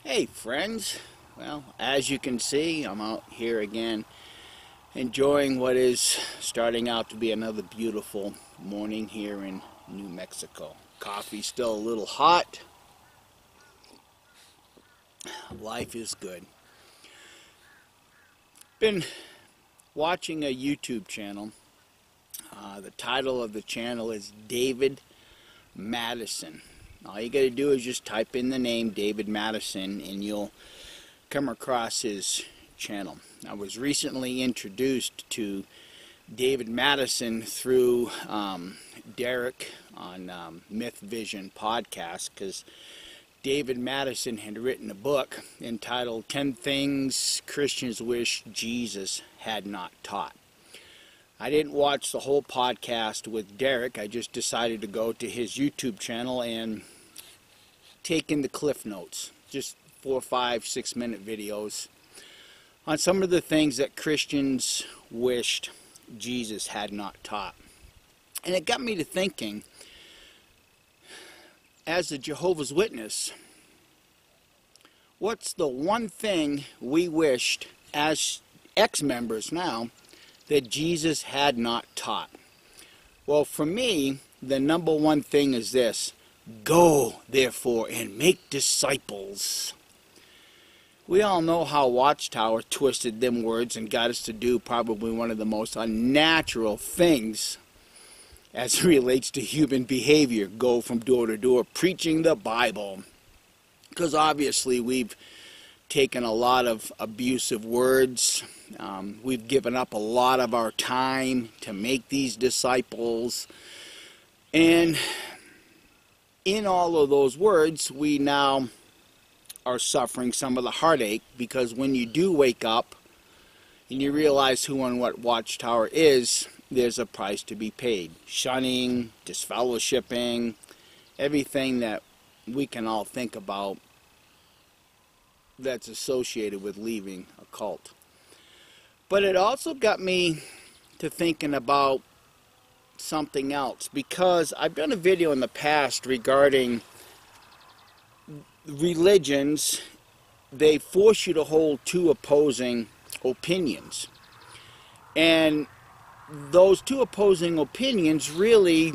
Hey friends, well, as you can see, I'm out here again enjoying what is starting out to be another beautiful morning here in New Mexico. Coffee's still a little hot. Life is good. Been watching a YouTube channel. The title of the channel is David Madison. All you got to do is just type in the name David Madison and you'll come across his channel. I was recently introduced to David Madison through Derek on Myth Vision podcast, because David Madison had written a book entitled 10 Things Christians Wish Jesus Had Not Taught. I didn't watch the whole podcast with Derek. I just decided to go to his YouTube channel and take in the cliff notes, just 4, 5, 6 minute videos on some of the things that Christians wished Jesus had not taught. And it got me to thinking, as a Jehovah's Witness, what's the one thing we wished as ex-members now that Jesus had not taught? Well, for me, the number one thing is this: go, therefore, and make disciples. We all know how Watchtower twisted them words and got us to do probably one of the most unnatural things as it relates to human behavior. Go from door to door preaching the Bible. Because obviously we've taken a lot of abusive words. We've given up a lot of our time to make these disciples. And in all of those words, we now are suffering some of the heartache, because when you do wake up and you realize who and what Watchtower is, there's a price to be paid. Shunning, disfellowshipping, everything that we can all think about that's associated with leaving a cult. But it also got me to thinking about something else, because I've done a video in the past regarding religions. They force you to hold two opposing opinions, and those two opposing opinions really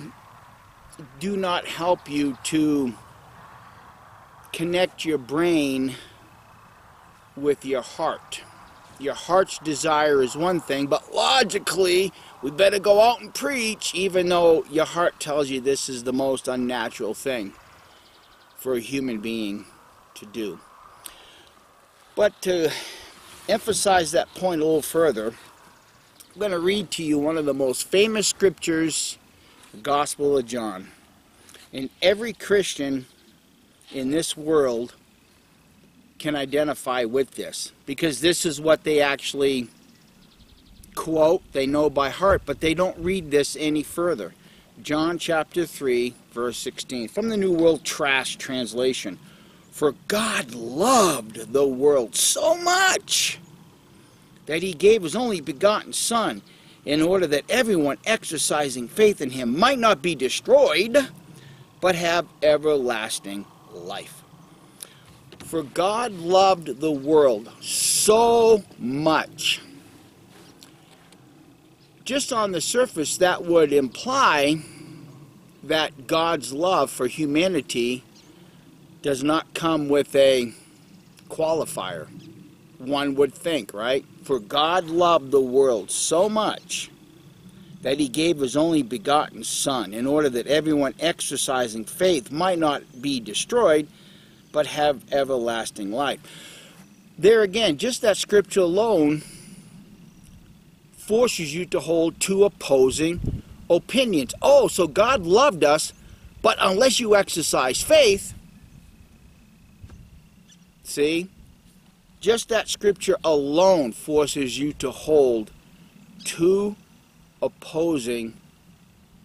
do not help you to connect your brain with your heart. Your heart's desire is one thing, but logically we better go out and preach, even though your heart tells you this is the most unnatural thing for a human being to do. But to emphasize that point a little further, I'm going to read to you one of the most famous scriptures, the Gospel of John. And every Christian in this world can identify with this, because this is what they actually quote, they know by heart, but they don't read this any further. John chapter 3, verse 16, from the New World Trash Translation. For God loved the world so much that he gave his only begotten Son, in order that everyone exercising faith in him might not be destroyed, but have everlasting life. For God loved the world so much. Just on the surface, that would imply that God's love for humanity does not come with a qualifier. One would think, right? For God loved the world so much that he gave his only begotten Son, in order that everyone exercising faith might not be destroyed, but have everlasting life. There again, just that scripture alone forces you to hold two opposing opinions. Oh, so God loved us, but unless you exercise faith, see, just that scripture alone forces you to hold two opposing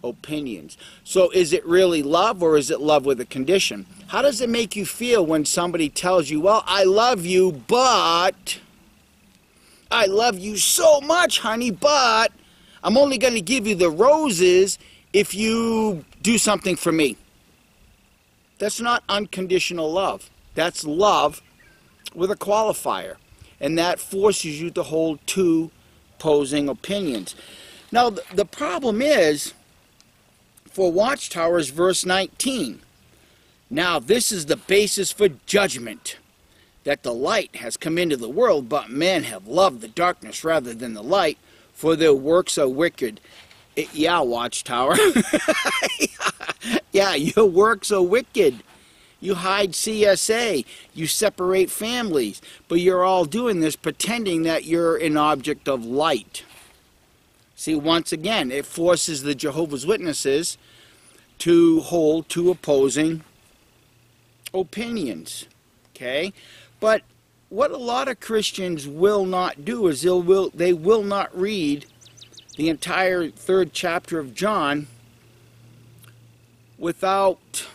opinions. So is it really love, or is it love with a condition? How does it make you feel when somebody tells you, well, I love you, but I love you so much, honey, but I'm only going to give you the roses if you do something for me? That's not unconditional love. That's love with a qualifier, and that forces you to hold two opposing opinions. Now, the problem is, for Watchtowers, verse 19, now this is the basis for judgment, that the light has come into the world, but men have loved the darkness rather than the light, for their works are wicked. Yeah, Watchtower. Yeah, your works are wicked. You hide CSA. You separate families. But you're all doing this pretending that you're an object of light. See, once again, it forces the Jehovah's Witnesses to hold two opposing opinions. Okay? But what a lot of Christians will not do is they will not read the entire 3rd chapter of John without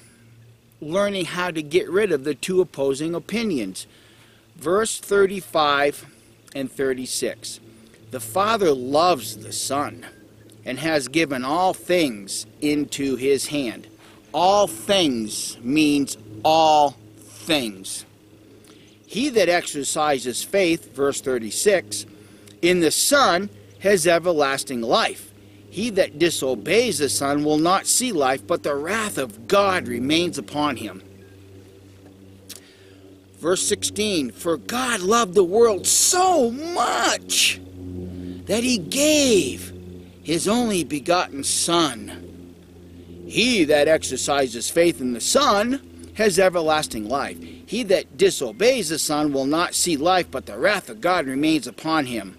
learning how to get rid of the two opposing opinions. Verse 35 and 36. The Father loves the Son and has given all things into his hand. All things means all things. He that exercises faith, verse 36, in the Son has everlasting life. He that disobeys the Son will not see life, but the wrath of God remains upon him. Verse 16, for God loved the world so much that he gave his only begotten Son. He that exercises faith in the Son has everlasting life. He that disobeys the Son will not see life, but the wrath of God remains upon him.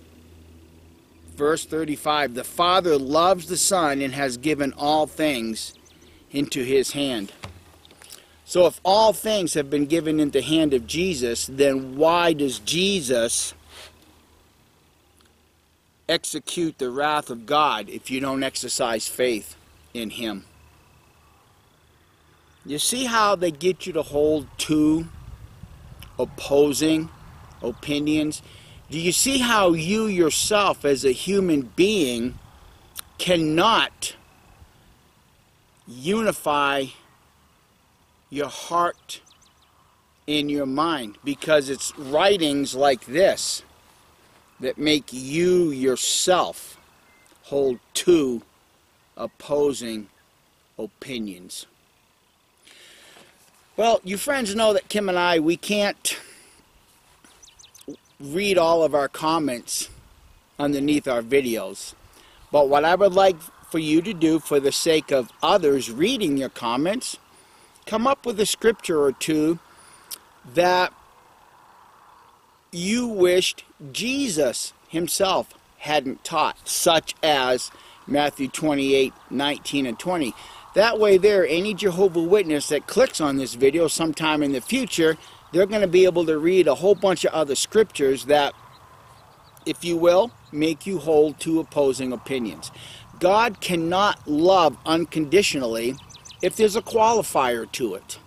Verse 35, the Father loves the Son and has given all things into his hand. So if all things have been given into the hand of Jesus, then why does Jesus execute the wrath of God if you don't exercise faith in him? You see how they get you to hold two opposing opinions? Do you see how you yourself as a human being cannot unify your heart and your mind? Because it's writings like this that make you yourself hold two opposing opinions. Well, you friends know that Kim and I, we can't read all of our comments underneath our videos. But what I would like for you to do, for the sake of others reading your comments, come up with a scripture or two that you wished Jesus himself hadn't taught, such as Matthew 28, 19 and 20. That way there, any Jehovah's Witness that clicks on this video sometime in the future, they're going to be able to read a whole bunch of other scriptures that, if you will, make you hold two opposing opinions. God cannot love unconditionally if there's a qualifier to it.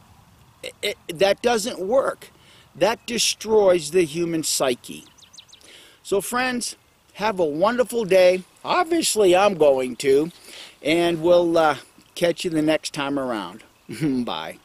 That doesn't work. That destroys the human psyche. So friends, have a wonderful day. Obviously I'm going to. And we'll catch you the next time around. Bye.